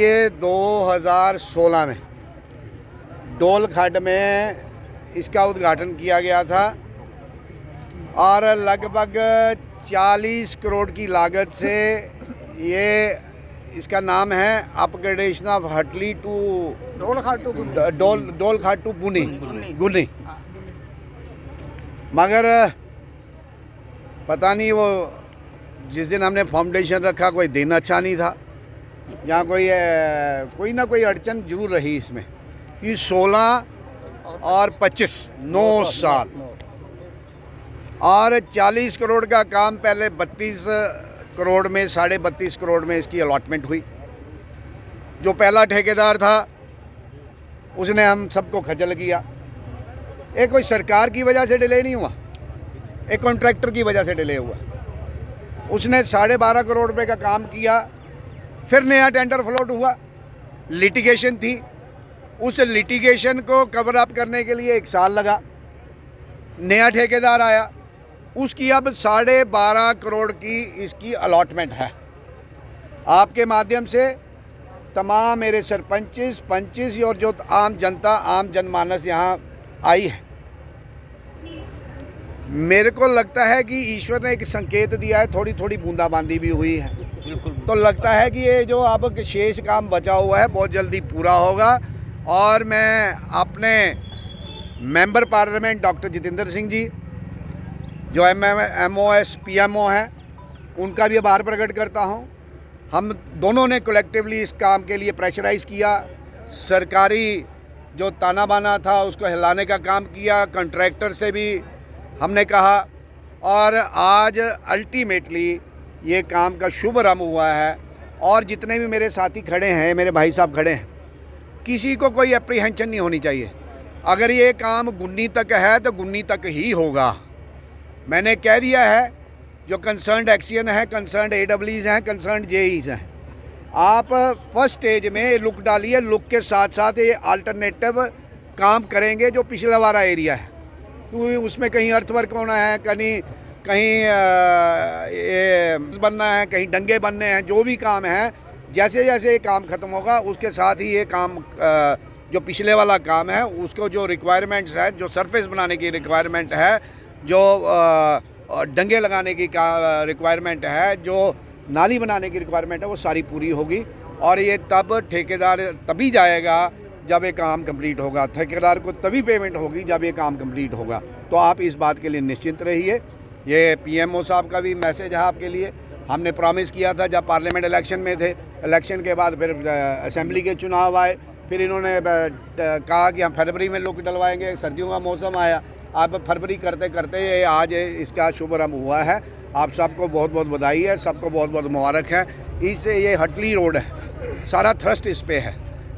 ये 2016 में डोल खड्ड में इसका उद्घाटन किया गया था और लगभग 40 करोड़ की लागत से ये इसका नाम है अपग्रेडेशन ऑफ हटली टू डोल खड्ड टू गुनी। मगर पता नहीं वो जिस दिन हमने फाउंडेशन रखा कोई दिन अच्छा नहीं था, यहाँ कोई ना कोई अड़चन जरूर रही इसमें कि 16 और 25 9 साल और 40 करोड़ का काम पहले 32 करोड़ में 32.5 करोड़ में इसकी अलॉटमेंट हुई। जो पहला ठेकेदार था उसने हम सबको खजल किया। एक कोई सरकार की वजह से डिले नहीं हुआ, एक कॉन्ट्रैक्टर की वजह से डिले हुआ। उसने 12.5 करोड़ रुपए का काम किया, फिर नया टेंडर फ्लोट हुआ, लिटिगेशन थी, उस लिटिगेशन को कवर अप करने के लिए 1 साल लगा। नया ठेकेदार आया, उसकी अब 12.5 करोड़ की इसकी अलॉटमेंट है। आपके माध्यम से तमाम मेरे सरपंच पंच और जो आम जनता आम जनमानस यहाँ आई है, मेरे को लगता है कि ईश्वर ने एक संकेत दिया है, थोड़ी थोड़ी बूंदाबांदी भी हुई है। तो लगता है कि ये जो अब शेष काम बचा हुआ है बहुत जल्दी पूरा होगा। और मैं अपने member parliament doctor Jitendra Singh ji जो MOS PMO हैं, उनका भी आभार प्रकट करता हूं। हम दोनों ने कलेक्टिवली इस काम के लिए प्रेशराइज़ किया, सरकारी जो ताना बाना था उसको हिलाने का काम किया, कॉन्ट्रैक्टर से भी हमने कहा और आज अल्टीमेटली ये काम का शुभारंभ हुआ है। और जितने भी मेरे साथी खड़े हैं, मेरे भाई साहब खड़े हैं, किसी को कोई एप्रीहेंशन नहीं होनी चाहिए। अगर ये काम गुन्नी तक है तो गुन्नी तक ही होगा। मैंने कह दिया है, जो कंसर्न्ड एक्सियन है, कंसर्न्ड AWs हैं, कंसर्न्ड JEs हैं, आप फर्स्ट स्टेज में लुक डालिए, लुक के साथ साथ ये अल्टरनेटिव काम करेंगे जो पिछला वाला एरिया है, क्योंकि उसमें कहीं अर्थवर्क होना है, कहीं ये बनना है, कहीं डंगे बनने हैं, जो भी काम है, जैसे जैसे ये काम ख़त्म होगा उसके साथ ही ये काम जो पिछले वाला काम है उसको जो रिक्वायरमेंट्स है, जो सरफेस बनाने की रिक्वायरमेंट है, जो डंगे लगाने की रिक्वायरमेंट है, जो नाली बनाने की रिक्वायरमेंट है, वो सारी पूरी होगी। और ये तब ठेकेदार तभी जाएगा जब ये काम कंप्लीट होगा, ठेकेदार को तभी पेमेंट होगी जब ये काम कंप्लीट होगा। तो आप इस बात के लिए निश्चिंत रहिए। ये PMO साहब का भी मैसेज है आपके लिए। हमने प्रॉमिस किया था जब पार्लियामेंट इलेक्शन में थे, इलेक्शन के बाद फिर असेंबली के चुनाव आए, फिर इन्होंने कहा कि हम फरवरी में लुक डलवाएंगे, सर्दियों का मौसम आया, अब फरवरी करते करते ये आज इसका शुभारंभ हुआ है। आप सबको बहुत बहुत बधाई है, सबको बहुत बहुत मुबारक है। इससे ये हटली रोड है, सारा थ्रस्ट इस पे है,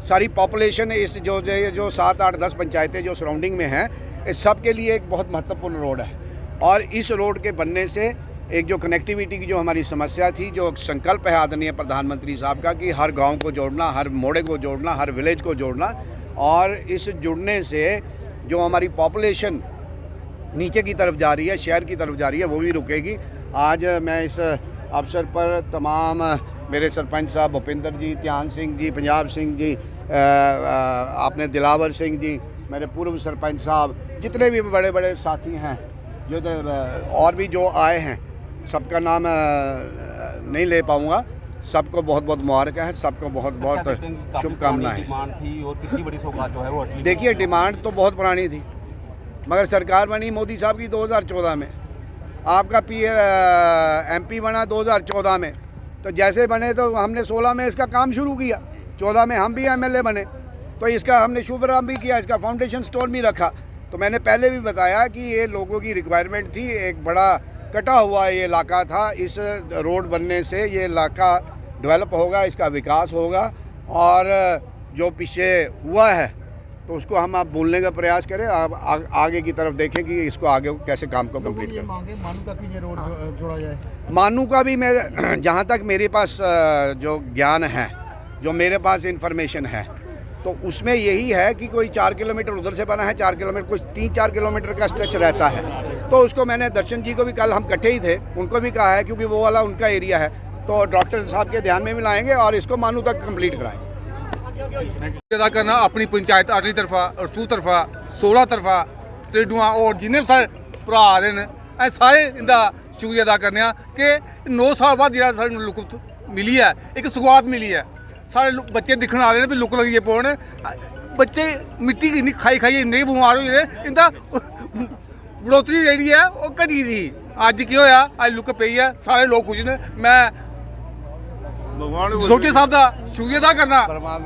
सारी पॉपुलेशन इस जो 7 8 10 पंचायतें जो सराउंडिंग में हैं, इस सब के लिए एक बहुत महत्वपूर्ण रोड है। और इस रोड के बनने से एक जो कनेक्टिविटी की जो हमारी समस्या थी, जो संकल्प है आदरणीय प्रधानमंत्री साहब का कि हर गांव को जोड़ना, हर मोड़े को जोड़ना, हर विलेज को जोड़ना, और इस जुड़ने से जो हमारी पॉपुलेशन नीचे की तरफ जा रही है, शहर की तरफ जा रही है, वो भी रुकेगी। आज मैं इस अवसर पर तमाम मेरे सरपंच साहब भूपिंदर जी, ध्यान सिंह जी, पंजाब सिंह जी, आपने दिलावर सिंह जी, मेरे पूर्व सरपंच साहब, जितने भी बड़े बड़े साथी हैं, जो और भी जो आए हैं, सबका नाम नहीं ले पाऊँगा, सबको बहुत बहुत मुबारक है, सबको बहुत बहुत शुभकामनाएं। देखिए, डिमांड तो बहुत पुरानी थी, मगर सरकार बनी मोदी साहब की 2014 में, आपका MP बना 2014 में, तो जैसे बने तो हमने 16 में इसका काम शुरू किया, 14 में हम भी MLA बने, तो इसका हमने शुभारंभ भी किया, इसका फाउंडेशन स्टोन भी रखा। तो मैंने पहले भी बताया कि ये लोगों की रिक्वायरमेंट थी, एक बड़ा कटा हुआ ये इलाका था, इस रोड बनने से ये इलाका डेवलप होगा, इसका विकास होगा, और जो पीछे हुआ है तो उसको हम आप भूलने का प्रयास करें, आप आगे की तरफ देखें कि इसको आगे कैसे काम को कंप्लीट करें। मानू का भी ये रोड जोड़ा जाए। मानू का भी मेरे जहाँ तक मेरे पास जो ज्ञान है, जो मेरे पास इंफॉर्मेशन है, तो उसमें यही है कि कोई 4 किलोमीटर उधर से बना है, 4 किलोमीटर, कुछ 3-4 किलोमीटर का स्ट्रेच रहता है। तो उसको मैंने दर्शन जी को भी, कल हम इकट्ठे ही थे, उनको भी कहा है, क्योंकि वो वाला उनका एरिया है, तो डॉक्टर साहब के ध्यान में भी लाएंगे और इसको मानू तक कंप्लीट कराएंगे। अदा करना अपनी पंचायत आठवीं तरफा रसू तरफा 16 तरफा स्टेडुआ और जिन्ने भी सारे भरा ने अस सारे इंदा शुक्रिया अदा करने कि 9 साल बाद जो सानूं लुक मिली है एक सुगात मिली है सारे बच्चे दिखने आ रहे हैं भी लुक लगी पौन बच्चे मिट्टी इन्नी खाई खाई इन्ने बमार हो गए इंदा बढ़ोतरी जी है वो घटी दी अज की होया अज लुक पई है सारे लोग खुश ने मैं सोटी साहब का शुक्रिया अदा करना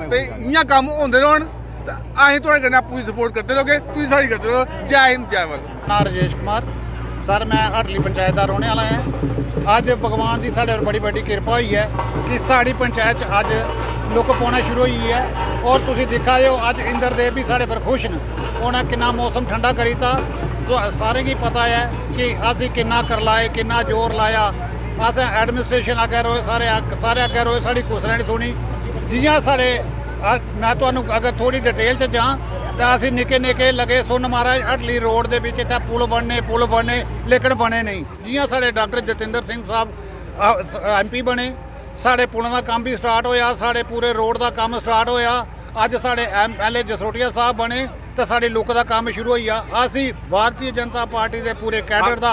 ते इ'यां कम्म होंदे रौहन ते असीं तुहाडे कन्नै पूरी सपोर्ट करते रहोगे तुसीं साढ़ी करते रहो जय हिंद जय भारत। ना राजेश कुमार सर मैं हटली पंचायत का रोने वाला है। अज भगवान की साढ़े बड़ी बड़ी कृपा हुई है कि साड़ी पंचायत अज लुक पाना शुरू हुई है और तुसीं दिखा दे अज इंद्रदेव भी साढ़े पर खुश न उन्हें कितना मौसम ठंडा करीता तो सारे की पता है कि असीं कितना कर लाए कितना जोर लाया अस एडमिनिस्ट्रेशन अग्गै रोए सारे अग्गै रोए साड़ी कुसै ने सुनी जियां साढ़े मैं तुहानूं अगर थोड़ी डिटेल च जां तो असीं निक्के निक्के लगे सुन महाराज हटली रोड दे विच इत्थै पुल बनने लेकिन बने नहीं जियां साढ़े डॉक्टर जतिंदर सिंह साहब MP बने साढ़े पुलों का काम भी स्टार्ट होया साढ़े पूरे रोड का काम स्टार्ट होया अज साढ़े MLA जसरोटिया साहब बने तो साड़ी लुक का काम शुरू होई आ असी भारतीय जनता पार्टी के पूरे कैडर का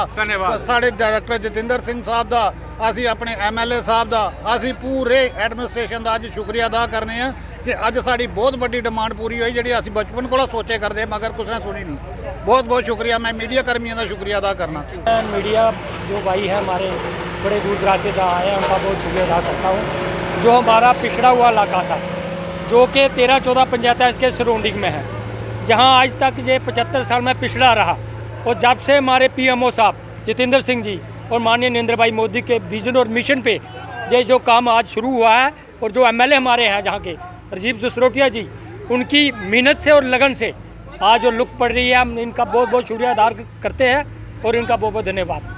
साढ़े डायरैक्टर जतिंदर सिंह साहब का असी अपने MLA साहब का असी पूरे एडमिनिस्ट्रेशन का अज शुक्रिया अदा करने हैं कि अज साड़ी बहुत बड़ी डिमांड पूरी हुई जी असी बचपन को सोचे करते मगर कुछ ने सुनी नहीं। बहुत बहुत शुक्रिया मैं मीडिया कर्मियों का शुक्रिया अदा करना। मीडिया जो भाई है हमारे बड़े दूर दराज से जहाँ आए हैं उनका बहुत शुक्रिया अदा करता हूँ। जो हमारा पिछड़ा हुआ इलाका था जो कि 13-14 पंचायतें इसके सराउंडिंग में है जहां आज तक ये 75 साल में पिछड़ा रहा और जब से हमारे PMO साहब जतिंदर सिंह जी और माननीय नरेंद्र भाई मोदी के विजन और मिशन पे ये जो काम आज शुरू हुआ है और जो MLA हमारे हैं जहां के राजीव जसरोटिया जी उनकी मेहनत से और लगन से आज जो लुक पड़ रही है हम इनका बहुत बहुत शुक्रिया अदा करते हैं और इनका बहुत बहुत धन्यवाद।